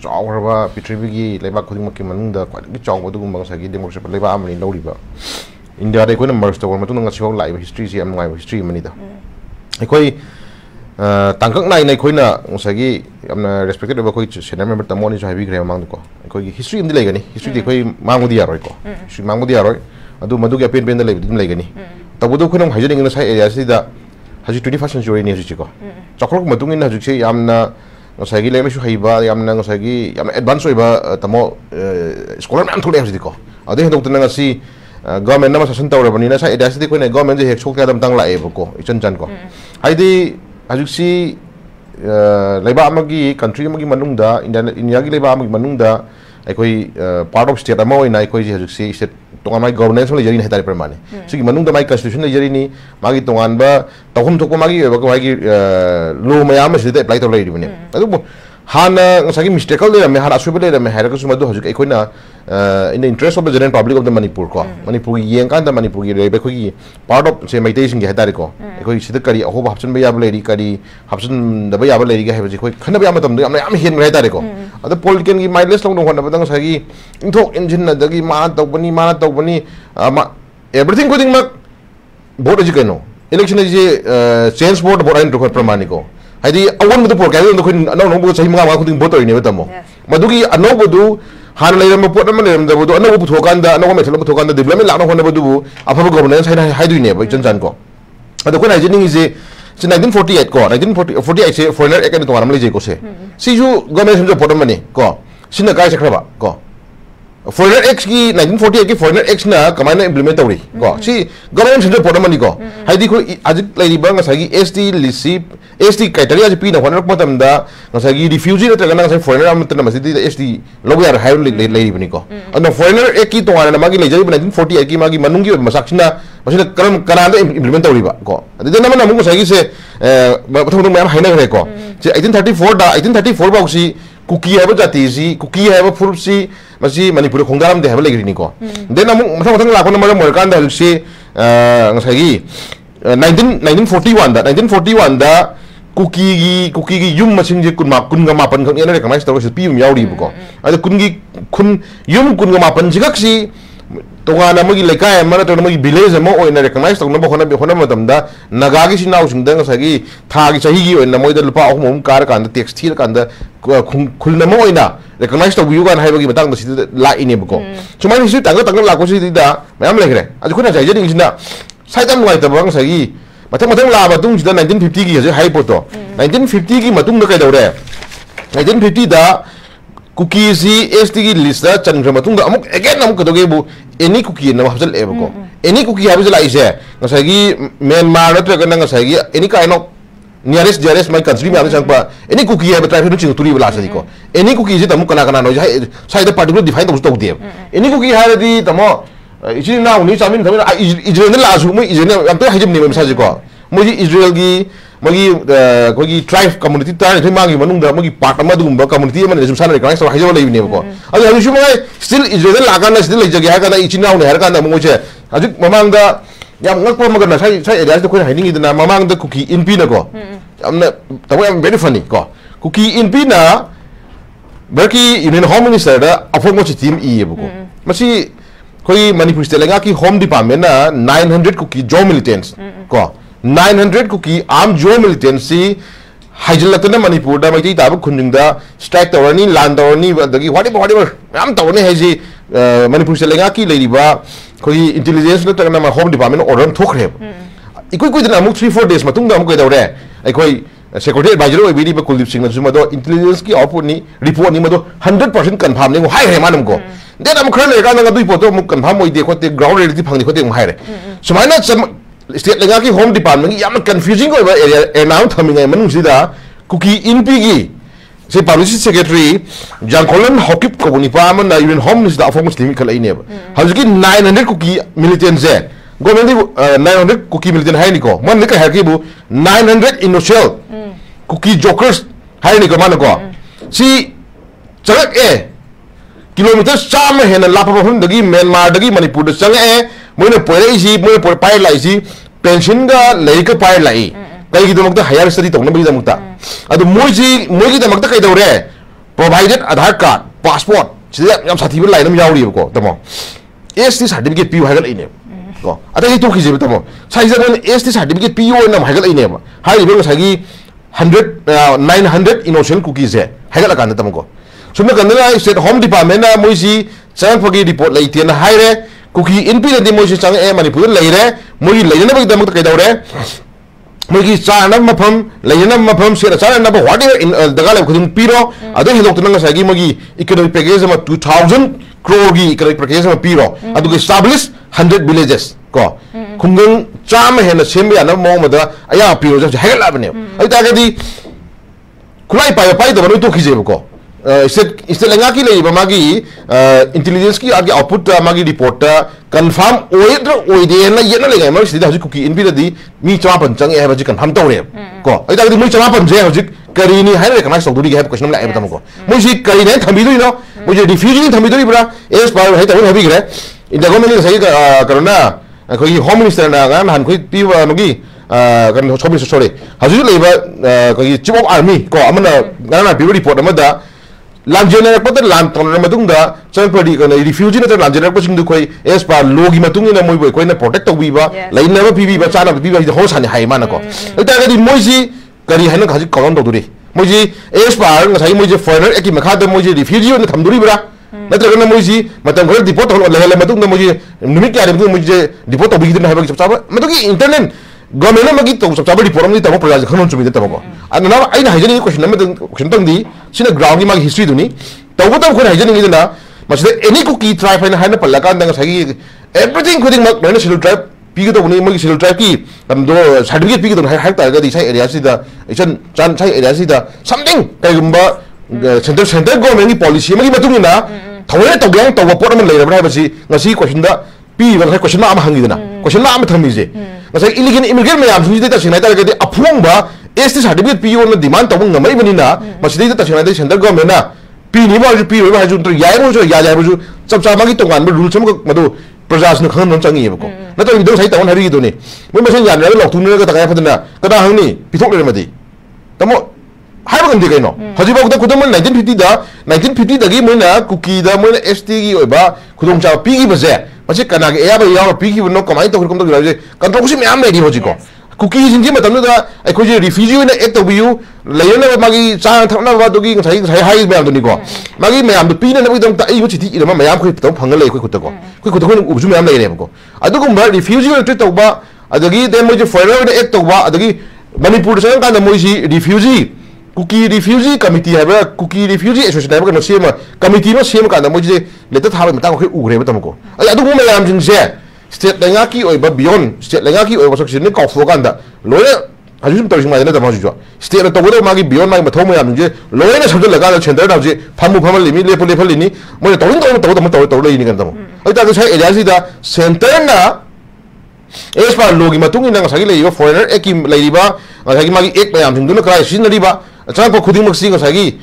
चावरबा पृथ्वी लेबा खुदिंग मक्की मनुंग दा क्वाइट चाव दुगुम बंग डेमोक्रेसी लेबा अमनि लौरिबा इंडिया दे कोइन मर्ज तो मतुंग ngasiw लाइव हिस्ट्री से am हिस्ट्री मनी दा अखोई तांकक नाइ नाइ खोइना ngसागी amna respected ba khoi senior member tamoni jo habi gre mang ko khoi history indi legani history de khoi mangudi yaroi ko history mangudi yaroi adu madu ge pen pen da dim legani tabudu khoinong haijening na sai area sida haji 21st century ni haji ko chakrok matung in haji se yamna ngsaigi le mesu haiba yamna ngsaigi yam advance oiba tamo scholar man thule haji ko ade hedok tana ngasi government na session tawra bani na sai area sida khoi na government je hek chok ka dam tang la e ko ichan chan ko haidi haji si लेबा अमगी country अमगी मनुंगदा India की लेबा अमगी मनुंगदा अखोई part of state अमा ओइना अखोई हजुसी state तोंगान माई governance ले जरिन हेतारि प्रमाणे सिगी मनुंगदा माई constitution ले जरिनी मागी तोंगान बा तहुम थोको मागी मागी लो मयाम सिदे अप्लाई तो लेरिबने अदु हाना ngसागी मिस्टेकल ले मे हाना सुबे ले मे हारक सुमदु हजुक अखोइना in the interest of the general public of the Manipur को मणिपुर की येंग कांदा मणिपुर की लेबे खोगी पार्ट ऑफ से मैते सिंग हेतारि को अखोई सिद करी अहोब हपसन बे याब लेरी करी हपसन दबे याब लेरी गे हेबे खोई खनबे याम तम याम याम हेन हेतारि को अद पॉलिटिकल की माइलेस लोंग होन बदंग सागी इंथोक इंजिन दगी मा तौबनी एवरीथिंग कोदिंग मक वोट अजि कनो इलेक्शन जे चेंज वोट वोट आइन रखो प्रमाणिक को हाइदी अवन मत पोर काय खोई अनौ नो सही मंगा खुदिंग वोट तोइने तमो मदुगी अनौ बदु हान लेरम पोट अम लेरम दबदु अनौ पुथोकांदा अनौ मेथल पुथोकांदा डेवलपमेंट लानो होन बदु अफब गवर्नेंस हाइदुइने ब चनचान को अदु कोन हाइजिनिंग जे 1948 को 1948 से फॉरेनर एक्ट तो आराम ले जे को से सिजु गवर्नमेंट जो पोट मने को सिना काय सखरबा को फॉरेनर एक्ट की 1948 की फॉरेनर एक्ट ना कमाइना इंप्लीमेंट तौरी को सी गवर्नमेंट सेंटर पोट मनी को हाइदी को आज लेरिबा ngसागी एसटी लिसिप एसटी क्राइटेरिया जे पीना होनरक मतमदा ngसागी रिफ्यूजी नत्रगा ngसाई फॉरेनर अमतना मसिदी एसटी लोग यार हाइर लेरिबनी को अन फॉरेनर एक्ट की तो आना मागी लेजरी 1948 की मागी मनुंगी मसाखिना मसिना करम कनादा इंप्लीमेंट तौरीबा को अदे नमना मुंग ngसागी से मथों मैम हाइना रे को 1834 बाउसी कुकी है जाति सी कुकी है फुरुप सी मसी मणिपुर खोंगाराम दे है लेगिनी को देन अमु मथं लाखन मरम मरकान दा से ngसागी 1941 दा कुकी की युम मसिंग जे कुनगा मापन खंग ने रेकग्नाइज तौर से पीम यावरी को अद कुनगी खुन युम कुनगा मापन जिगक सी तोगाना मगी लेकाय मरा तो मगी विलेज अमा ओइना रेकग्नाइज तौन होना मतमदा नगागी सिनाउ सिंग ngसागी थागी सहीगी ओइना मोइदा लुपा अहुम कार कांदा टैक्स थीर कांदा खुलना मो ओइना रेकग्नाइज तौबियु गान हाइबगी मतंग दि लाइने बको सुमाइ हिसु तंग लाको सिदा मैम लेखरे आज खुना जाइजनिंग सिना साइदम लाइ तब ngसागी मथं लाबा तुंग सिदा 1950 की जे हाइ पोतो 1950 की मतुंग द कैदौरे 1950 दा कुकी सी एसटी की लिस्ट चंद्र मतुंग अमुक अगेन अमुक कदोगेबु एनी कुकी न हबजल एबको एनी कुकी हबजल आइसे ngसागी म्यांमार नत्रगा ngसागी any kind of nearest my country में संगपा एनी कुकी है ट्राइब नु चिंग तुरी बला सदी को एनी कुकी जे तमु कना कना नो साइड पार्टिकुलर डिफाइन तौ दे एनी कुकी हारदी तमो इजि नाउ नि चामिन थम इजराइल लासु मु इजराइल अम तो हाइजम नि मसाजि को मोजी इजराइल की मोगी कोगी ट्राइब कम्युनिटी तार थे मागी मनुंग दा मोगी पार्ट अमा दुगुम कम्युनिटी मन जुम साना रिकग्नाइज तो हाइजो लेबिने को अदु हजु सुमाय स्टिल इजराइल लागाना स्टिल लेजगे हागाना इचिनाउ ने हारकाना मोजे हजु ममांग दा याम ngakpo magana sai area de ko haइनिंग इदना ममांग द कुकी इनपी न को amna tabo am very funny ko Kuki इनपी ना बरकी यूनियन होम मिनिस्टर दा अफोंगो टीम ई बुको मसी कोई मणिपुर स्टेट लेगा की होम डिपार्टमेंट ना 900 कुकी जो मिलिटेंट्स को 900 कुकी आर्म जो मिलिटेंट्स सी हाइजलतने मणिपुर दा मैती ताब खुनिंग दा स्ट्राइक तवरनी लैंड तवरनी दगी व्हाटएवर याम तवरने हैजी मणिपुर स्टेट लेगा की लेरिबा कोई इंटेलिजेंस नतना होम डिपार्टमेंट ऑर्डर थोखरे इकोई कोई दिन अमुक 3-4 डेज मतुंग दा अमुक दौरे अखोई सेक्रेटरी एडवाइजर ओइबिदी कुलदीप सिंह नसु मदो इंटेलिजेंस की आउटपुट नि रिपोर्ट नि मदो 100% कंफर्म नि हाय रे मानम को देन अम खर लेगा ना दुई पोतो मु कंफर्म ओइदे खोते ग्राउंड रियलिटी फंगनि खोते मु हाय रे सुमाइना स्टेट लेगा की होम डिपार्टमेंट की याम कंफ्यूजिंग ओइबा एरिया एनाउंस थमिंग मनु सिदा कुकी इनपी की से पब्लिसिटी सेक्रेटरी जानकोलन हॉकिप को निपा मन यूनियन होम मिनिस्टर अफोंग स्लिम खलाइने हजकी 900 कुकी मिलिटेंट जे गवर्नमेंट 900 कुकी मिलिटेंट है निको मन ने कह के बु 900 इनोशियल कुकी जोकर्स है निको मन को सी चलक ए किलोमीटर चाम है ना लापा हम दगी म्यांमार दगी मणिपुर द चंग ए मोने पोरे सी मोने पोर पाइ लाई सी पेंशन गा लेक पाइ लाई कई दमक हायर स्टडी तौन बी दमक अदु मोई सी मोई दमक कई दौरे provided Aadhaar card passport sida yam sathi line am yauri ko tamo ST certificate pi hagal ine ko ata hi to ki je tamo sai jagan ST certificate pi yo nam hagal ine ma hai be sagi 900 innocent cookies hai hagal kan tamo ko sumna kan na state home department na moisi chang phagi report lai tian hai re cookie inpi de moisi chang e manipur lai re moi lai na ba dam kai daw re moi ki chana mafam lai na mafam se chana na ba whatever in daga le khudung piro adu hi lok tang sagi moi economic package ma 2000 crore gi economic package ma piro adu ki establish 100 villages ko khungung chama hena semya na mo ma da aya piro ja hagal la bane ai ta ga di kulai pai da banu to khije ko इसे लंगा की ले मागी intelligence की आगे output मागी report confirm ओइद्र ओइदे ना ये ना लेगा मगर सीधा हजिक कुकी इन भी दी मी चमा पंचंग ए हजिक कंफर्म तौरे को आई ताकि मी चमा पंजे हजिक करीनी है रे कनाइ सौदुरी के क्वेश्चन ला बताम को मुझे करीने थमिदुरी नो मुझे रिफ्यूजी थमिदुरी बरा एस पावर है तवन हबी गरे इन द गवर्नमेंट सही करोना कोई होम मिनिस्टर ना गान हन कोई P मगी kan chobi sorry haju leiba kogi chief of army ko amana gana bi report amada lanjena pata lan ton madung da chan padi kan refugee na lanjena ko sing du koi as par logi matung ina moi boy koi na protect to ba lain na bi ba chana bi ba ho san hai mana ko ta ga di moi si kari haina khaji kolon do duri moi si as par ngai moi je foreigner eki makha da moi je refugee na thamduri bra natra na moi si matam khol deport hol la matung da moi je numit ya moi je deport to bi na ha ba chap chap matung internet government magi to chap chap report ni tamo praja khanon chumi ta ko ana aina hajani question na question tang di sina ground ni magi history duni to ko khon hajani ni na masida any cookie tribe haina haina pallaka dang sagi everything khuding mak na schedule tribe pi ga to ni magi schedule tribe ki tam do certificate pi ga to ha ta ga di sai area si da isan chan sai area si da something kai gumba center government ni policy magi matung na thawai to gang to report man le ra ba si ngasi question da pi ba question ma am hangi da na question ma am thami je ngasa illegal immigrant mayam sung ta sinai ta ga di aphuang ba ST certificate pi on demand ta ngamai bani na masidi ta sinai ta center government na pi ni ba pi ba ha ju to yai mo jo ya bu chap chap ma gi tong an rule cham ma do prajas na khang non changi ba ko na to do sai ta on hari do ni mo ma sen yan na lok tu na ga ta ga phadna ka da hang ni pi thok le ma di tamo hai ba kan di kai no haji ba ko khudam 1950 da 1950 da gi mo na cookie da mo na ST gi oi ba khudong cha pi gi ba je machi kana ge ya ba ya pi gi no kamai to kom to ga je kan to kusi me am le di ho ji ko cookie jing ji ma tam da ai ko je refugee na ek to biu lai na magi cha thak na ba do gi sai hai me am do ni ko magi me am do pi na na bi dong ta ai ko chi ti ira ma me am ko to phang le ko khut ko ko u ju me am le re ko adu ko ba refugee na to ba adagi de mo je foreigner na ek to ba adagi manipur sa kan mo ji refugee cookie refugee committee hai cookie refugee association hai no sema committee no sema kan mo je letter tha ba mata ko u re ba tam ko ai adu ko me am jing je state lenga ki oi ba beyond state lenga ki oi ba section ni ko fo kan da loye haju sum tawjing ma na da ma ju state na to go ma gi beyond ma thau ma yam je loye na sabje laga center da je phamu phamal limi lepo lini mo to lo ni kan da mo ai ta sai area si da center na es pa logi matung ina sagi le yo foreigner ekim le riba sagi ma gi ek ma yam thing du na krai sin riba chang ko khuding mak sing sagi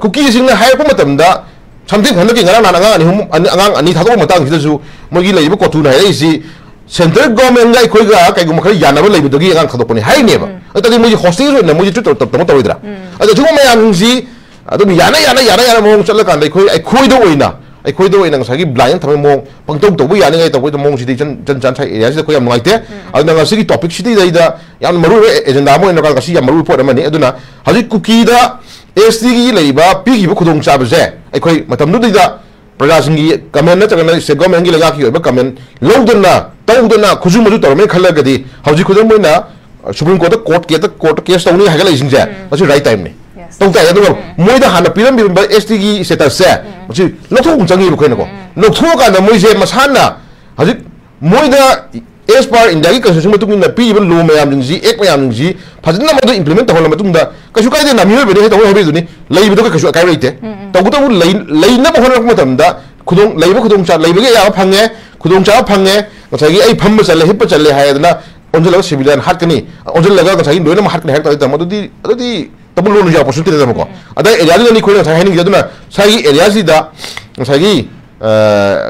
cookie sing na hai pa matam da something handa ki ngara na nga ani hum angang ani thado matang hi su mo gi leiba ko tu na ai si center government ngai khoi ga kai gum khari yana ba leiba do gi ngang thado poni hai ne ba ata di mo ji hosting ro na mo ji tu to to idra ata ju ma yang si adu yana mo chal kan dai khoi ai khoi do oina ai khoi do oina sagi blind thame mo pang to bu yana ngai to ko mo si di chan chai area si ko yam ngai te adu nga si topic si dai da yam maru agenda mo na ka si yam maru po na mani aduna haji cookie da ST gi leiba pi gi bu khudong cha ba je ai khoi matam nu da praja sing gi comment na chagana se government gi laga ki ba comment lodna tawdna khuju maju tor me khala ga di hauji khudong mo na supreme court case tawni ha ga lai sing je asu right time ni tong ta ya do moi da hana piram bi ST gi status se asu lokho ung changi ru khoi na ko lokho ka na moi je masana haji moi da as par india ki constitution matung na pi ban lo mayam jing ji ek mayam ji phajna ma do implement hol matung da kashu kai de na mi be de to hobi duni lei bi do kashu kai rite to gu to lei na ba hol matam da khudong lei ba khudong cha lei ba ya phange khudong cha phange ngasai gi ai pham ba chale hip ba chale hai da onjal civilian hat kani onjal laga ngasai loina ma hat kani hat ta ma do di tabul lo ja opportunity da ma ko ada area ni khoi na sai ni da sai gi area si da ngasai gi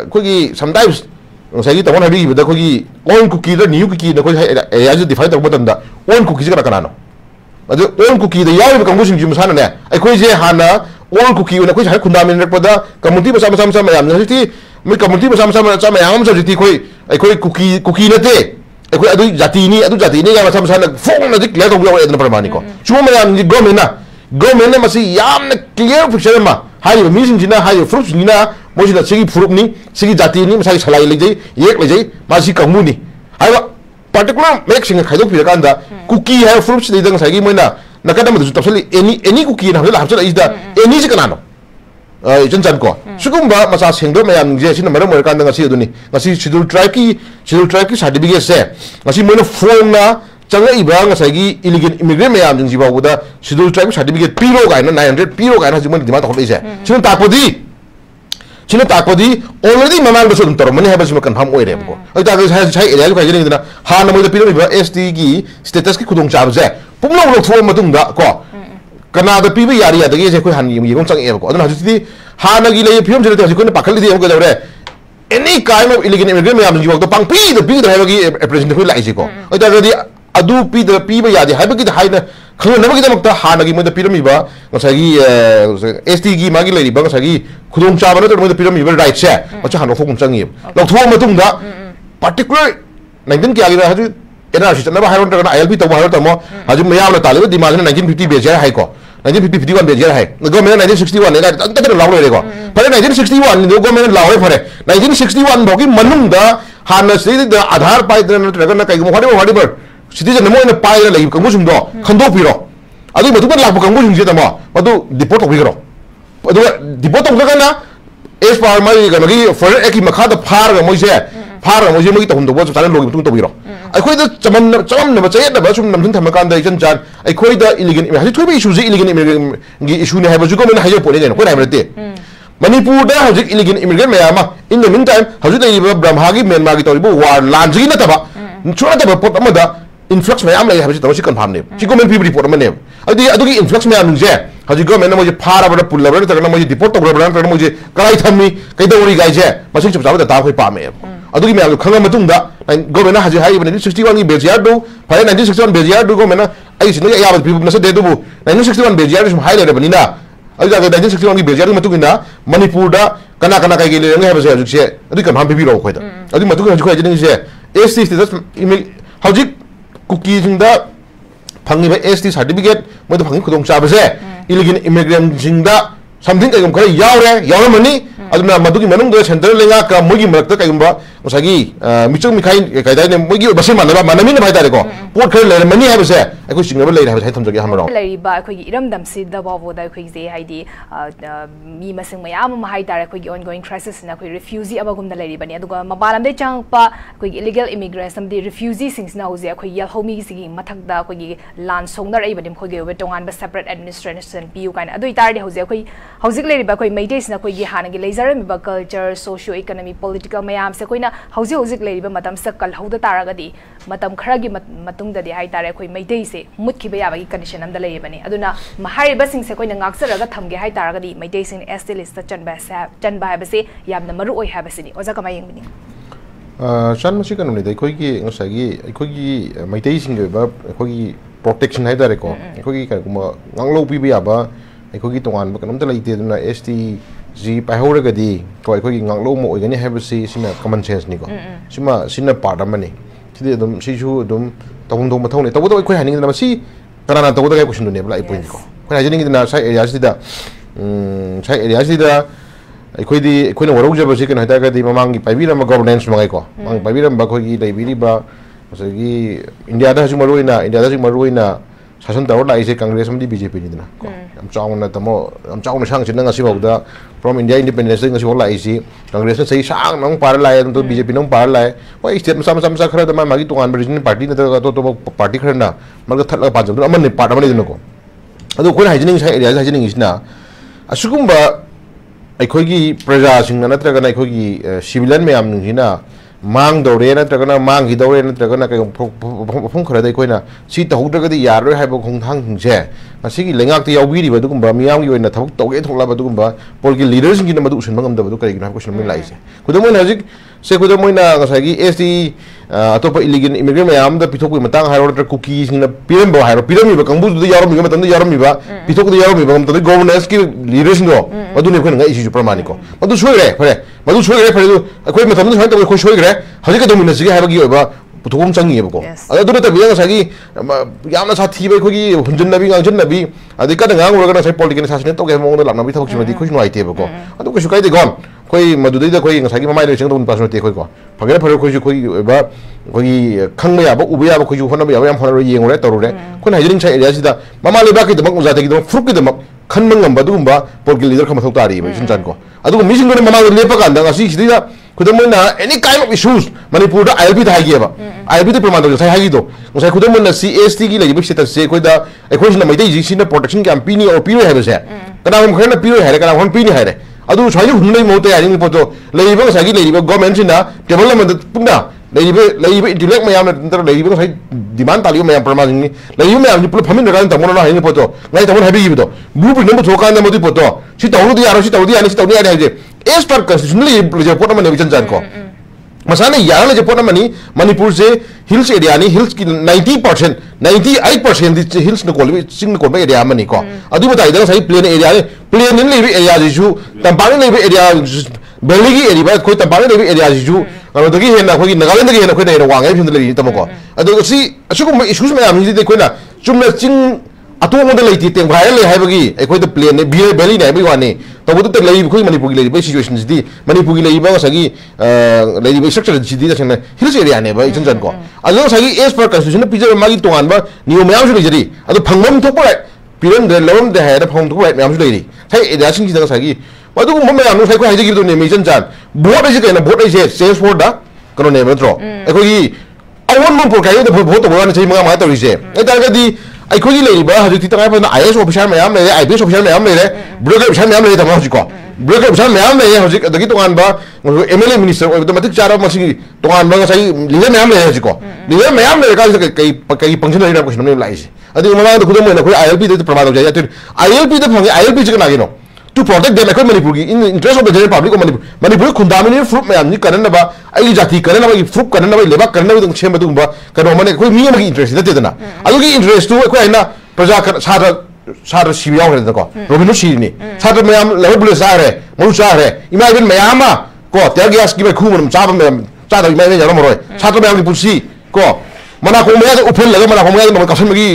ko gi sometimes sai ta wana bi da ko gi on cookie da new cookie da ko ya ju define ta botan da on cookie ka kana no adu on cookie da yawi ka ngusing jim sana ne ai ko je hana ऑल कुकी ना कोई खुदा में रखपदा community मसा मसा मसा ma'am हजिती मैं कम्युनिटी मसा मसा मसा मैम हजिती कोई कुकी नते कोई अदु जातिनी का मसा मसा फोन नजिक क्लियर तौब यावरे प्रमाणी को चुम मैम गवर्नमेंट ने मसी यामना क्लियर पिक्चर मा हाई मीसिंग जिना हाई फ्रूट्स जिना मोजिना सिगी फ्रूटनी सिगी जातिनी मसा सलाई लेजै येक लेजै मासी कमुनी हाइबा particular make sing khai do pira kan da cookie hai fruits de dang sai gi moina nakada ma du tapsali any cookie na la hapsa is da any ji kana no chen chan ko sugum ba masa sing do mayam je sin maram mer kan da ngasi du ni ngasi schedule tribe ki certificate se ngasi moina form na changa iba ngasai gi illegal immigrant mayam jing ji ba da schedule tribe certificate piro ga na 900 piro ga na ji mon dima ta hoi se sin ta ko di China takodi already mamang do sum tor mani ha basima confirm oi re ko ai ta ga sai area lu kai jeni na ha na mo da pilo ba ST gi status ki khudong chab je pumlo lo thom matung da ko kana da pi ba yari ya da ge je khoi han yi gong chang e ko aduna hajiti ha na gi le phim je da ko na pakhal di ko le any kind of illegal immigrant me am ji ko pang pi da ha gi representative khoi lai ji ko ai ta ga di adu pi ba ya di ha ba gi da hai na खबर नमक दमक ता हानगी मद पिरमिबा ngसागी ST gi magi lei ba ngसागी खुदोंग चाबा न मद पिरमिबा right से अचा हानो फोकुम चंगी लौथो मतुंग दा पर्टिकुलर 19 क्या गिरा हजु एनआरसी चनबा हाइरोन तक ILP तो हाइरो तमो हजु मयाम ताले डिमांड 1950 बेजे हाइ को 1951 बेजे हाइ गवर्नमेंट 1961 ने अंत के लाव रे को पर 1961 ने गवर्नमेंट लाव रे फरे 1961 भोगी मनुंग दा हान से आधार पाइ न कई whatever citizen mo ina pai la ka musum do khando piro adu matu kan la ka musum je tamo adu deport of piro adu deport of kana es par mai ga ngi for eki makha da phar ga moi je mo to hum do bo ta lo tung to piro ai khoi da chamam na ba chay da ba sum nam thun tham kan da jan jan ai khoi da illegal ha thoi ba issue je illegal immigrant gi issue ne ha ba ju ko men ha je po ne ko na ba te Manipur da hojik illegal immigrant mayama in the meantime hojik da Brahma gi Myanmar gi to bu war lan ji na ta ba chura ta ba pot amada influx में आम लगे हैं तो chicken farm ने chicken में भी report में ने अदुगी influx में आम जे हजि गवर्नमेंट ने मुझे फारा बड़ा पुल्ला बड़ा तक मुझे डिपोर्ट तो बड़ा तक मुझे कराई थमी कई दौरी गाय जे मसिंग चप चाव ता कोई पामे अदुगी में खंगा मतुंग दा गवर्नमेंट हजि हाई 1961 की बेजियार दो फाय 1961 बेजियार दो गवर्नमेंट आई सिन या बा पीपल नसे दे दो 1961 बेजियार सम हाई ले बनिना अदु जागे 1961 की बेजियार मतुगिना मणिपुर दा कना कना कई ले है बसे हजि से अदु कन्फर्म भी रो खोइदा अदु मतुग हजि खोइ जनि से ST स्टेटस हजि कुकी जिंदा फंगी बा ST सर्टिफिकेट मोद फंगी खुदोंग चाबसे illegal immigrant जिंदा something कयम खरे यावरे मनी अदुना मदुगी मनुंग दो सेंट्रल लेंगा का मोगी मरक त कयम बा ओसागी मिचुंग मिखाइ कयदाइ ने मोगी बसे मानबा मानमी ने भाइदारे को पोट खरे ले मनी हाबसे अखो सिंगबा ले हाबसे थमजगे हमरो लरिबा अखोगी इरमदम सिदा बाबोदा अखोगी जे हाइदी मी मसिंग मयाम म हाइदारे अखोगी ongoing crisis ना अखोगी refugee अबगुम दा लरिबनी अदुगा मबालम दे चांगपा अखोगी illegal immigrants समदि refugee सिंग्स ना होजे अखोगी यल होमी सिगी मथक दा अखोगी लान सोंगना रइबनि अखोगी वे तोंगान बा separate administration पियु काइन अदु इतारदे होजे अखोगी हौजिक लरिबा अखोगी मैटेस ना अखोगी हानगी लेजरम बा culture socio economic political mayam se koina hauzik leriba matam sa kal hauda taragadi matam kharagi matung da di hai tare khoi maitei se mut khiba ya bagi condition am da leibani aduna mahari basing se koina ngaksaraga thamge hai taragadi maitei sing ST list chanba ha base yamna maru oi ha basini oja kama yengni chan masi kanuni dai khoi gi ngasagi khoi gi maitei sing ba khoi gi protection hai tare ko khoi gi ka kuma nganglo pi ba ya ba khoi gi tongan ba kanam ta leite aduna ST जी पाइहौरगदी को अखोगी nganglo mo oigani habasi sina common sense ni ko sina part amani sidi dum sisu dum tawung dum mathong ne tawu to khoi haning na si kana tawu da kai question ne bla point ko khoi haning na sai area sida अखोई दी अखोई ने वरौ जब से कन हटा गदी ममांग की पाइबीरम governance मंगाई को मंग पाइबीरम बखोई की लाइब्रेरी बा सगी इंडिया दा हजु मरुइना शासन तौर लाइसे कांग्रेस में बीजेपी नि दना को हम चाउना तमो हम चाउना सांग छिन ngasi bawda from india independence ngasi hola isi Congress ने सही सांग नंग पार लाए तो बीजेपी नंग पार लाए ओइ स्टेट मसा खरा द मागी तोंगान रीजनल पार्टी न तो पार्टी खरना मग थला पाजम अमन पार्ट अमन दिनको अदो कोन हाइजनिंग साइ एरिया हाइजनिंग इसना असुकुंबा अखोगी प्रजा सिंग नत्रगना अखोगी सिविलियन मैम निना मांग दौरे नत्रगना मांग ही दौरे नत्रगना कई फुं खरद अखोइना सी तहौद्रगदी यारो हाइबो खोंथांग हिंसे असिगी लेंगाक त यावबिरिबा दुगुंबा मियामगी ओइना थबक तौगे थोकलाबा दुगुंबा पोलिटिकल लीडर्स की नमदु उसन मंगम दबदु करिगिना क्वेश्चन में लाइसे खुदमोन हजिक से खुद मोइना ngसाigi एसटी अतोप इलीगल इमिग्रेंट मैम द पिथोक मतंग हारो कुकी सिंग पिरम हारो पिरम कंबू यारम मतंग यारम पिथोक यारम मतंग गवर्नेंस की लीडरशिप दो मदुने कोन ngai इशू प्रमाणिको मदु सोइरे फरे मदु सोइरे फरे अखोय मतंग सोइ तब अखोय सोइरे हजिक दोमिनस की हाबगी ओबा पुथोम चंगीबको अदुना तब ngसाigi यामना साथीबे खोगी हुंजनबी गांजनबी अदि कद गांग उरगना साइ पॉलिटिकल सासने तो के मोंग लामना थबक सिमदि खोइ नुआइतेबको अदु कछु काइदे गन कोई मदुदैदा कोई ngसाigi ममाइ लेसिंग तो पास नते खोइ को फगेर फरे खोइ खोइ बा खोइ खंग याब उबे याब खोइ होना याब याम होना येंगरे तरुरे कोन हाइजिंग साइ एरिया सिदा ममा लेबा के दमक जाते के दमक फ्रुक के दमक खनमंग ngam बदुंबा पोलिटिकल लीडर खम थौतारी बे सुनचान को अदु मिसिंग ने ममा लेपा कांदा ngasi सिदा खुदमना any kind of issues Manipur दा आईएलपी दा हाइगेबा आईएलपी दा प्रमाण दो साइ हाइगिदो ngसाइ खुदमना सीएसटी की लेबि स्टेटस से कोइदा एखोइसना मैदै जिसिना प्रोटेक्शन कैम पीनी और पीरो हाइबसे कनाम खरना पीरो हाइरे कनाम हन पीनी हाइरे अदु स्वाइनि हुनै मोते यारिंग पोतो लेइबा ngसाइ लेइबा गवर्नमेंट सिना टेबल नमद पुना लेइबा इंटेलेक्ट मयाम नतर लेइबा ngसाइ डिमांड तालियो मयाम प्रमाण नि लेइबा मयाम नि पुल फमिन रगान तमोना हाइनि पोतो ngai तमोन हाइबिगिबो ब्लूप्रिंट नम्बर थोकान मदि पोतो सि तौनु यारो सि तौदि यानि सि तौदि यानि हाइजे एज पर कॉन्स्टिट्यूशनली रिपोर्ट में विचन जान को मसाने यार रिपोर्ट में मणिपुर से हिल्स एरिया नि हिल्स की 90% 98% हिल्स न कोल सिंग कोल एरिया मनी को अदु बताइ द सही प्लेन एरिया प्लेन नि लेबि एरिया जिसु तंपांग लेबि एरिया बेली की एरिया कोइ तंपांग लेबि एरिया जिसु अदुगी हेना खोइ नागालैंड की हेना खोइ ने वांgai फिम लेबि तमको अदु सि असुगुम इश्यूज में आम दि कोइना चुमना चिंग अतोमोद लेति तें भाई ले हाइबगी एकोइ द प्लेन ने बियर बेली ने बिवानी तबुद त लेबि खोइ मणिपुर की लेबि सिचुएशन दि मणिपुर की लेबि सगी लेबि स्ट्रक्चर जिदि दसन हिल्स एरिया ने बा इचन को अदो सगी एज पर कॉन्स्टिट्यूशन पिजर मागी तोंगान बा नियम याम जरि जरि अदो फंगम थोपो पिरन दे लवम दे हाय फंग थोपो याम जरि साइ एरिया सिंग जिदा सगी मदु मम याम साइ को हाइजि गिदो ने मिजन जान वोट इज केना वोट इज सेल्स फॉर दा कनो ने बत्रो एकोगी oven Manipur Kayo the vote तो वन छै मंगा मा तरिसे एतागदी अखोगी लेबा हजि तंगाय फन आईएएस ऑफिसर मैम ले आईपीएस ऑफिसर मैम ले ब्रोकर ऑफिसर मैम ले तमा हजि को ब्रोकर ऑफिसर मैम ले हजि दगी तोंगान बा एमएलए मिनिस्टर ऑटोमेटिक चारा मसि तोंगान बा सही लीडर मैम ले हजि को लीडर मैम ले का कई फंक्शन ले क्वेश्चन ने लाइसे अदि ममा द खुदम ने कोई आईएलपी दे प्रमाण हो जाय आईएलपी दे फंगे आईएलपी जक नागिनो to protect them एकोइ मणिपुर की in interest of the general public को मणिपुर खुंदामिनी फ्रूट मैम नि करनबा आई जाति करनबा की फ्रूट करनबा लेबा करनबा दं छेम दुंबा कनो मने कोइ मी अमगी इंटरेस्ट नते दना अदुगी इंटरेस्ट तो एकोइ हैना प्रजा सार सिबियाव हेद को रोबिनो सिनी सार मैम लेवल पुलिस सारे मरु सारे इमा इबन मैम को तेल गैस की खुमन चाब मैम चादा इमा ने जरो मरोय सार मैम की पुसी को मना को मैया उफेल लगे मना को मैया कसन मगी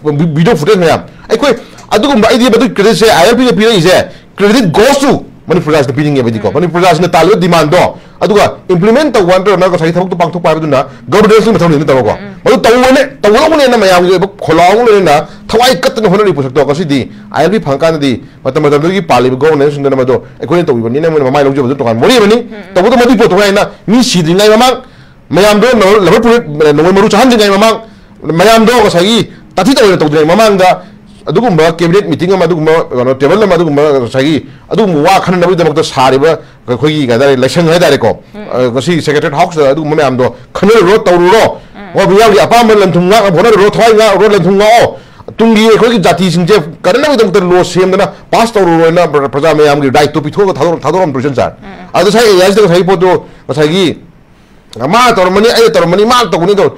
वीडियो फुटेज मैम एकोइ अदुगुम आइडिया बदु क्रेडिट से आईएलपी के पीरे इसे credit goes to Manipur Raj piding everything ko Manipur Raj na talo demand do aduga implement the one na ko sai thok to pangthok pa na governance ma thong ni ta ko madu tawlo ne na mayam ge kholong le na thawai kat na honari pusak to ko si di ILP phangka na di matam gi pali governance na ma do ekoi to bi ni na ma mai longjo to kan mori bani to to madi po to na mi si di ngai mamang mayam do no level put no maru chahan ngai mamang mayam do ko sai tati to to ngai mamang da अदुगुम्बा cabinet meeting अदुगुम्बा table अदुगुम्बा सही अदुगुम्बा वा खन नबि दमक सारिबा खोगी गादा election है दारे को गसी सेक्रेटरी हाउस अदुगुम्बा मैम दो खन रो तौरो ओ बियाव अपाम लंथुंगा भोना रो थोइगा रो लंथुंगा ओ तुंगी खोगी जाति सिंजे करन नबि दमक लो सेमदना पास तौरो ना प्रजा मैम की राइट तो पिथो थादोरम प्रेजेंट सर अदु सही याज दो सही पोतो सही मा तौरमनी आई तौरमनी मा तौनी दो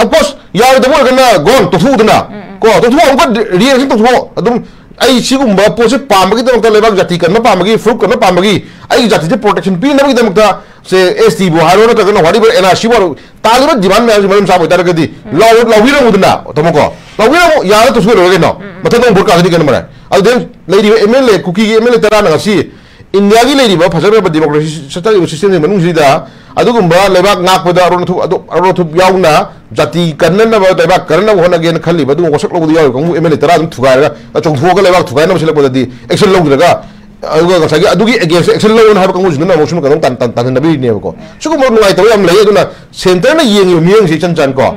अपोस यार दमो गना गोन तो थुदना को तो थुआ उनका रिएक्शन तो थुआ अदुम आई सिगुम्बा पोसे पामगी दमक लेबाक जाति करना पामगी फ्रूट करना पामगी आई जाति से प्रोटेक्शन पी नबी दमक से एसटी बो हारो न तगन वाडी बर एनआरसी बो तागरो डिमांड में मरम साब तार गदी लविरो मुदना तमको लविरो यार तो सुरो गेनो मथन बुर का गन मरा अदे लेडी एमएलए कुकी की एमएलए तरा नसी इंडिया की लेडी फजर डेमोक्रेसी सिस्टम मनुंग सिदा अदुगुम्बा लेबाक नाकपदा अरोथु याउना जाति करननबा लेबाक करनब होनगेन खल्ली बदु वसक लोगु याउ कंगु एमएलए तरा दum थुगारा चोंथुगा लेबाक थुगाना बसिलपदि एक्शन लौद्रगा अदुगा गसागी अदुगी अगेंस्ट एक्शन लौन हाब कंगु जिना मोशन कदम तन नबि नेबको सुगुम नुवाइ तव याम लय अदुना सेंटर ना येंग मियंग सि चन को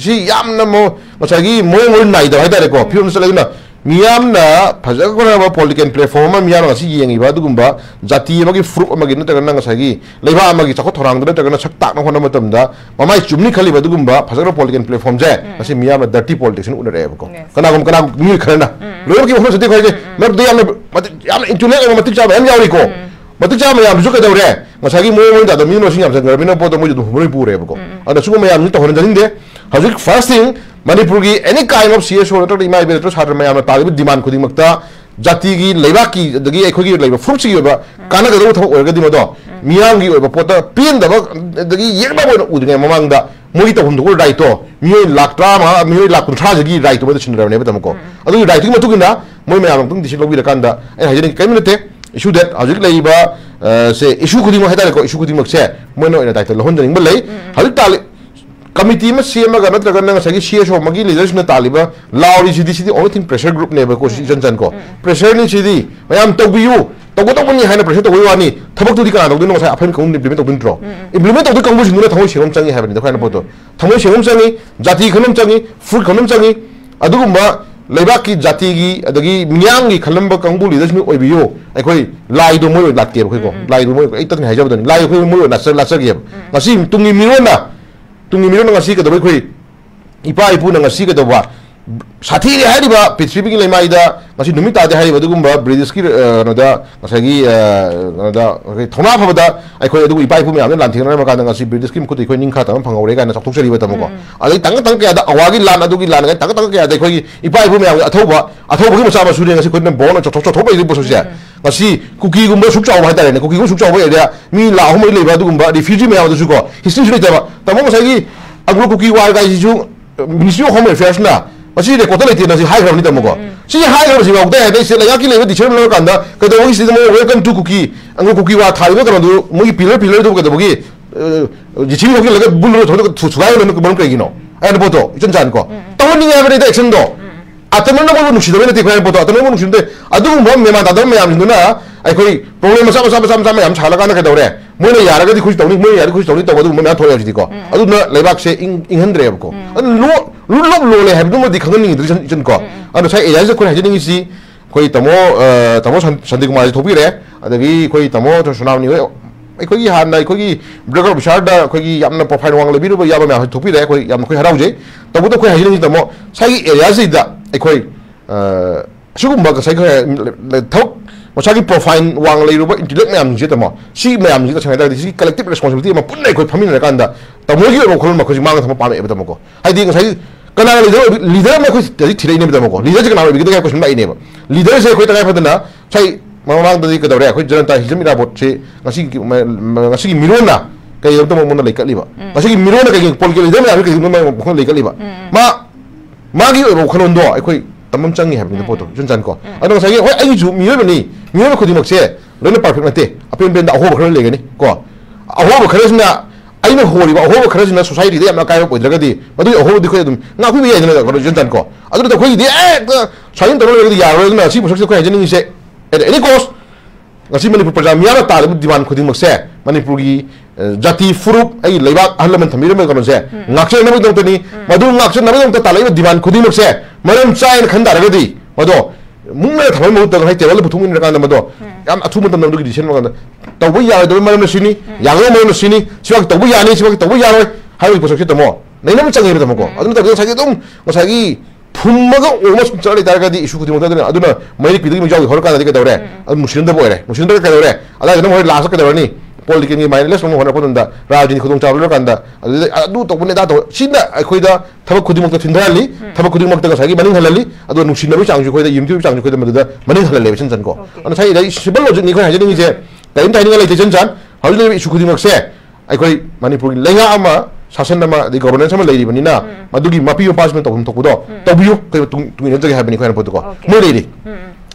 सि यामना मो गसागी मोंग नाइ द हाइदारे को फिल्म सलेगुना मियामना फजगना पॉलिटिकल प्लेटफॉर्म मियाम असी येंगिबा दुगुम्बा जाति अमगी फ्रूट अमगी नतगना ngसागी लेबा अमगी चखो थोरांग नतगना सकता न होना मतमदा ममाइ चुमनी खलिबा दुगुम्बा फजगना पॉलिटिकल प्लेटफॉर्म जे असी मियाम डर्टी पॉलिटिक्स उनरेबको कना मी खरना लोग की होसते खोजे मैं याम इंटरनेट मतिक चाब हम यावरी को मत चाह मैं कदौरे मसागी मोद मीनों जंगरमीन पोत मोदी हुई पूरेबको अदू मैं तौर जनिंदे हजिक फर्स्ट थिंग मनपुर की एनी काइंड ऑफ सीएसओ नत्र इमा इबे सात्र मैं ताब डिमांड खुद जाति की लेबा की फ्रूट्स की कानगदब थब ओरगदी मदो मियांगी पोत पेंदब उद्रीय ममांग मोगी तौर राइटो मियो लाख 30 मियो लाख 30 की राइट मत सिंदरने तमको अदु राइट की मतुगिना मोय मैम तुम दिसि lobby रकांदा A Hajin कइम नते issue that हजिक लेबा से इशू खुदिम हेदारे को इशू खुदिम से मोनो इन टाइटल होंजनिंग बलै हजिक ताले कमिटी में सेमगा नत्रगा नंग सगी सीएसओ मगी लीडर्स न तालिबा लाउरी सिदी ओनली थिंग प्रेशर ग्रुप ने को जन को प्रेशर नि सिदी मैम तोबियु तोगोतोबनी हाइना प्रेशर तोगोय वानी थबक तुदी का नगदनो सा अफन को इम्प्लीमेंट तोबिनट्रो इम्प्लीमेंट तोदि कंबु सिंगुना थमो सेगम चंगी हाबनि दखाना पोतो थमो सेगम चंगी जाति खनम चंगी फ्रूट खनम चंगी अदुगुम्बा लेबाक की जाति की अदगी मियांग की खलंब कंबु लीडर्स में ओबियो अखोई लाइदो मोय लाटके खो लाइदो मोय इतन हाइजबदनि लाइ खो मोय नासर लासरगे ngasi tungi mirona tungi mirona ngasi ka doi khoi ipa ipu na ngasi ka doba साथी हाइबा पृथ्वी की लेमाइदा ngasi numi ta de हाइबा दुगुम्बा ब्रिटिश की नदा ngasi नदा थोना फबदा अखोई दुगु इपा इपु म्याम लांथिना मका ngasi ब्रिटिश की मुकुति खoi निंखा तम फंगौरे गाना चक्थोकसरिबा तमको अदि तंग तंग के दा अवागी लान अदुगी लान गा तंग तंग के दा खoi इपा इपु म्याम अथौबा की मचा मा सुरे ngasi खoi न बोन चथोक चथोक बइ बोसोसे ngasi कुकी गुम्बा सुकचाव हाइतारे कुकी गु सुकचाव एरिया मी लाहुम लेबा दुगुम्बा रिफ्यूजी म्याम दसु को हिस्ट्री सुले तमो ngasi agro कुकी वार गाइ जु मिनिस्ट्री ऑफ होम अफेयर्स ना मसी रेकॉर्ड लेते ना हाई ग्राउंड तमको सी हाई ग्राउंड सी बाउते है से लगा की लेबे डिशन लो कांदा कदो सी वेलकम टू कुकी अंगो कुकी वा थाइबो कनो मोगी पिलर दो कदो मोगी जिछि होगी लगे बुल रो थो सुगाय न बन कगिनो एन बोतो इचन जान को तवनी एवरी द एक्शन दो आतमन न बोलु नुसिदो ने तिखाय बोतो आतमन न नुसिदो अदु मो मेमा दादो मेयाम दुना अखोई प्रॉब्लम मसा मेयाम छालगा न कदोरे मोने यारगदि खुश तौनी मोने यार खुश तौनी तबदु मेया थोय जदि को अदु न लेबाक से इंहंद्रे को लो ले है दुमदि खंगनि दिसन को अदु साइ एजा से कोन हाजिनि सी कोई तमो संदि कुमार थोपि रे अदगी कोई तमो तो सुनावनि अखोई हान अखोई ब्रगर बिशारद अखोई यामना प्रोफाइल वांग लेबिरु याबा मा थोपि रे कोई याम कोई हराउजे तबदु कोई हाजिनि तमो साइ एरिया से दा अखोई सुगुम्बा साइ थोक मसागी प्रोफाइल वांग लेरुबा इंटेलेक्ट मैम जे तमो सी मैम जे छाइदा सी कलेक्टिव रिस्पांसिबिलिटी म पुन्नै कोइ फमिन रकांदा तमोगी रो खोल म खोजि मांग थम पामे तमको हाइदि ngसाइ कना लीडर म खोइ थिरै ने तमको लीडर जे कना बिगि तका क्वेश्चन बाइ ने लीडर से खोइ तका फदना साइ मांग दि कदरे खोइ जनता हिजमिरा बोट से ngasi मिरोना कई तम मन लेकलिबा ngasi मिरोना कई पोल के लीडर म कई म खोल लेकलिबा मागी रो खनोंदो अखोइ तमम चंगी है पोतो जुन को अदो सही होय आई जु मियोबनी मियोब खुदिमक से लोने परफेक्ट नते अपेन बेन दा अहोब खर लेगनी को अहोब खरसना आइना होरिबा अहोब खरसना सोसाइटी दे यमना कायो पोइद्रगदी मदु अहोब दि खोय दुम ना खुबि याइना को जुन को अदो त खोय दि ए साइन तरो लेगदी यारो ना सी पोसक खोय जनि से any cos ngasi manipur praja miyana ta diwan khudimak se manipur gi jati furup ai leibak ahlam thamir me kono se ngakse na dong tani madu ngakse na dong ta leib diwan khudimak se maram chain khanda ragadi mado mungna thamai mu ta hai tebal buthung in rakanda mado yam athu mutam nam du decision ma kanda tawu ya do maram sini yango mo sini siwak tawu ya ni siwak tawu ya roi hai posok se tamo nainam changi tamo ko adum ta sagi dum ngosagi फुमग ओमस चले तारगदी issue खुदी मोदन अदुना marry पिदि मजाउ हर कादा दिके दौरे अदु Mohsin the बोरे मुसिन द कदौरे अदा जन मोय लास कदौरनी पॉलिटिकल नि माइनलेस मो होना पदन दा राजनी खुदुम चावल कांदा अदु तो बने दा तो सिना अखोइदा थबक खुदी मक थिंदाली थबक खुदी मक त सागी मनिंग हलली अदु नुसिन बि चांगजु खोइदा यमति बि चांगजु खोइदा मदुदा मनिंग हलले बेसन जन को अन साइ दा सिबल लॉजिक नि खो हाजनि जे टाइम टाइम लाइते जन जान हौले इशू खुदी मक से अखोइ मणिपुर लेंगा अमा शासन दी गवर्नेंस लेबनी मधुगी मपी पास में तौम तौबदो तौबियो तुंगिन जगे हाबनी खोन पोतको मोय लेरी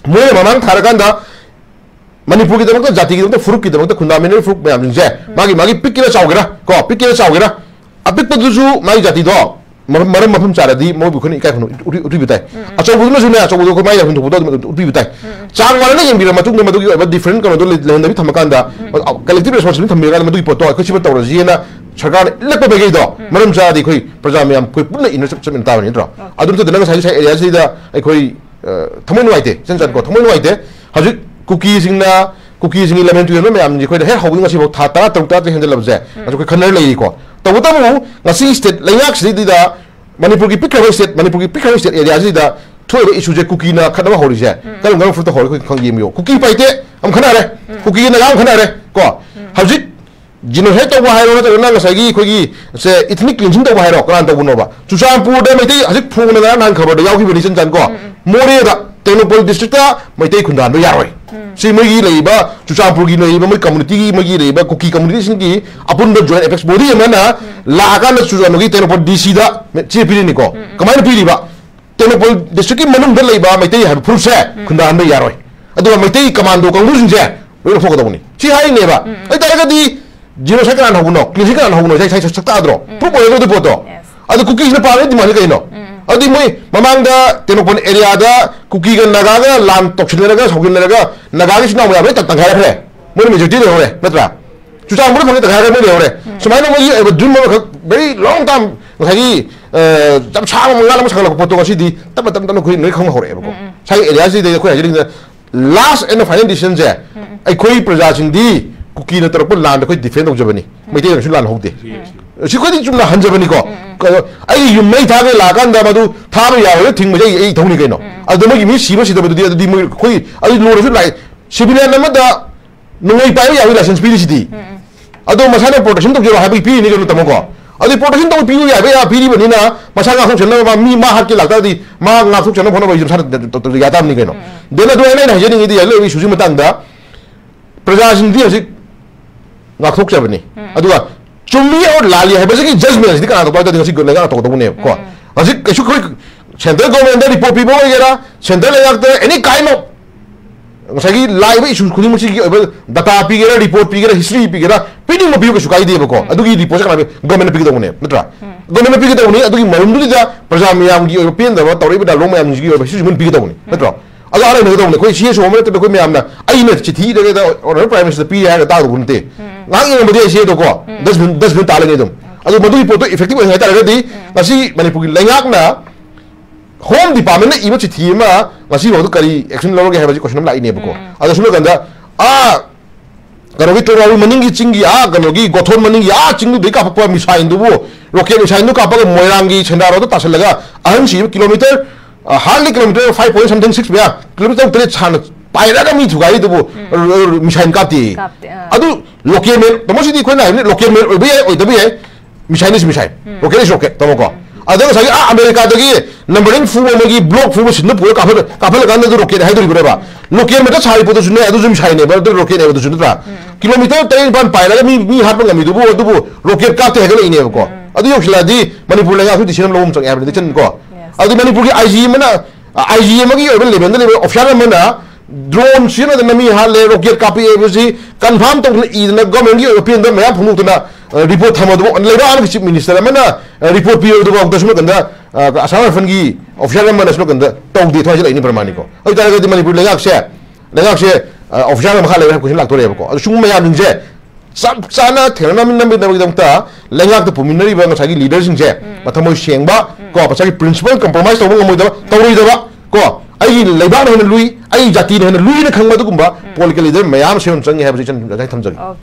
मोय ममांग थारकांद मणिपुर की जाति की फुरुक की खुंदामिनल फुरुक मैम जे मागी पिक्किना चावगेरा को पिक्किना चावगेरा अपिकपदुसु मागी जाति दो मरम मफम चारदी मोय बुखन इकाय खनु उठी बिताय अचौबुदुना जुने अचौबुदो को माय हुन थोबदो उठी बिताय चांग वाला ने यंबिरा मतुंग मधुगी डिफरेंट कनो दो लेंदबी थमकांदा कलेक्टिव रिस्पांसिबिलिटी थमबिरा मधुगी पोतो खसिब तौरजीना सरकार इलेक्ट बेगीदो मरम चादी खोई प्रजा में कोई पुनः इनरप्शन में तावनी रो अदुन तो दनग साइ साइ एरिया सिदा अखोई थमन वाइते सेंसर को थमन वाइते हजि कुकी सिंगना कुकी सिंग इलेमेंट यु में आम खोई हे हौबिंग ngasi बो था ता तौता ते हेंदल लबजे अजो कोई खनर लेई को तो तमु ngasi स्टेट लेयाक सिदा मणिपुर की पिकर स्टेट मणिपुर की पिकर स्टेट एरिया सिदा थोय इशू जे कुकी ना खदवा होरि जे कलम गम फुट होरि खंग येमियो कुकी पाइते हम खना रे कुकी नगाम खनारे को हजिक जिनोसाइड तब है नत्रगना ngसाई खोगी से इथनिक क्लींजिंग तब है कनान तबनोबा चुचामपुर दे मैते हजिक फुंगना नान खबर यावखि बनि चन को मोरे दा टेक्नोपोल डिस्ट्रिक्ट ता मैते खुंदान बो यारोय सी मगी लेबा चुचामपुर की लेबा मै कम्युनिटी की मगी लेबा कुकी कम्युनिटी सिंग की अपुन द जॉइंट एपेक्स बॉडी मना लागा न चुचामपुर की टेक्नोपोल डीसी दा चे पिरिनि को कमाइन पिरिबा टेक्नोपोल डिस्ट्रिक्ट की मनुंग द लेबा मैते है प्रूफ खुंदान बो यारोय अदुगा मैते कमांडो कांगु सिंग से लो फोकदबनी सी हाई नेबा ए तारगदी जिनोसाइड का होनो क्लिनिक का होनो जाय सकता आद्रो प्रूफ ओयो दो फोटो अदु कुकी ने पावे दिमाग कइनो अदि मोय ममांग दा टेक्नोपोल एरिया दा कुकी गा नगा गा लान तोक्सिनरगा सौगिनरगा नगा gi सिना मोया बे तक खाय रे मोय मेजॉरिटी रे होरे नत्रा चुचा मोय फंगे तक खाय रे होरे सुमाइनो मोय ए जुन मो वेरी लॉन्ग टाइम ngसाई जब छाम मंगा लम सकल फोटो गसी दी तब तब तब खोय नै खंग होरे बको साइ एरिया सि दे खोय हाजिरिंग लास्ट एंड फाइनल डिसीजन जे ai खोय प्रजा सिंग दी कुकी न तरप लान खोय डिफेंड होजबनी मैते रसु लान होदे सी खोय जुमना हंजबनी को ai yum mai tha la kan da madu tha ba ya le thing ma jai ai thong ni kai no adu ma gi mi si ba si da du di mo khoi ai lo ro lai civilian na ma da ngai pa ya wi license pi si di adu ma sa na protection to jo ha bi pi ni ko tamo ko adu protection to pi ya ba ya pi ni ba ni na ma sa ga khong chen na ma mi ma ha ki la ta di ma nga thuk chen na phone ba ju sa to ya tam ni kai no de na do ai na je ni di ya le wi su ji ma tang da praja sin di si nga thuk cha ba ni adu ga चुम्मी और लाली है बस कि judgement दिखा तो बात दिखा लेगा तो बने को अजी कैसे कोई सेंट्रल गवर्नमेंट ने रिपोर्ट पीबो वगैरह सेंट्रल लेगा एनी काइंड ऑफ सगी लाइव इशू खुनी मुसी की डाटा पीगेरा रिपोर्ट पीगेरा हिस्ट्री पीगेरा पीडिंग मो पीगो के सुकाई देबो को अदुगी रिपोर्ट का गवर्नमेंट पीगो दने नत्रा गवर्नमेंट पीगो दने अदुगी मरुमदुदी दा प्रजा मियाम की पेन दा तौरी बदा लो मियाम की हिस्ट्री मन पीगो दने नत्रा अगर आरे नगो दने कोई सीएस होमे तो कोई मियाम ना आई ने चिठी दे और प्राइम मिनिस्टर पी है ता गुनते ngang yang bodi ase to ko 10 min taleng edum adu madu poto effective ngai ta radi ngasi manipur lengak na home department na ibo chithi ma ngasi ro kari action lo ge habaji question lai ne ko adu sulo ganda a garogi to ro maning gi chingi a ganogi gothon maning ya chingu de ka pa misai ndu bo rocket misai ndu ka pa moirang gi chenda ro to tasal laga ahan si kilometer hardly kilometer 5 point something 6 bya kilometer tere chan पायरा मी थुगाई तो मिसाइन कापती अदु local में तो मसी दी कोई ना local में भी है ओइ तभी है मिसाइन इस मिसाइन ओके इस ओके तमो को अदु सगी अमेरिका दगी नंबरिंग फु मगी ब्लॉक फु सिन पुर काफल गान दु रोके है दुरी बरेबा लोकल में तो सारी पोतो सुने अदु जुम मिसाइन है बरदु रोके है दु सुनत्रा किलोमीटर 3 पान पायरा मी हात पंगा मी दुबो दुबो रोके काते है गले इने को अदु योखलादी मणिपुर लेगा सु दिसिन लोम चंग है दिचन को अदु मणिपुर की आईजी मना आईजी मगी लेवल लेवल ऑफिसर मना ड्रोन सिना द नमी हाले रॉकेट कापी एबसी कंफर्म तो इदना गवर्नमेंट की ओपिनियन द मया फुनुतना रिपोर्ट थमदो लेबा आन चीफ मिनिस्टर मना रिपोर्ट पियो दो दसम गंदा आसाम फन की ऑफिसर मना सलो गंदा तौदी थोइ लाइनि प्रमाणि को ओइ तारग दि मणिपुर लेगाक से ऑफिसर मखा लेबा क्वेश्चन लाग तोरेबो को सुंग मया निंजे सब चाना थेरना मिन नम्बे नबि दंता लेगाक त पुमिनरी बा ngसागी लीडर सिंग जे मथमोय सेंगबा को पछागी प्रिंसिपल कंप्रोमाइज तौबो ngमोय तौरोइदबा को आई लेबान होने लुई आई जाति ने होने लुई ने खंगबा दुगुंबा पॉलिटिकल लीडर मयाम सेवन चंगे है पोजीशन थमजग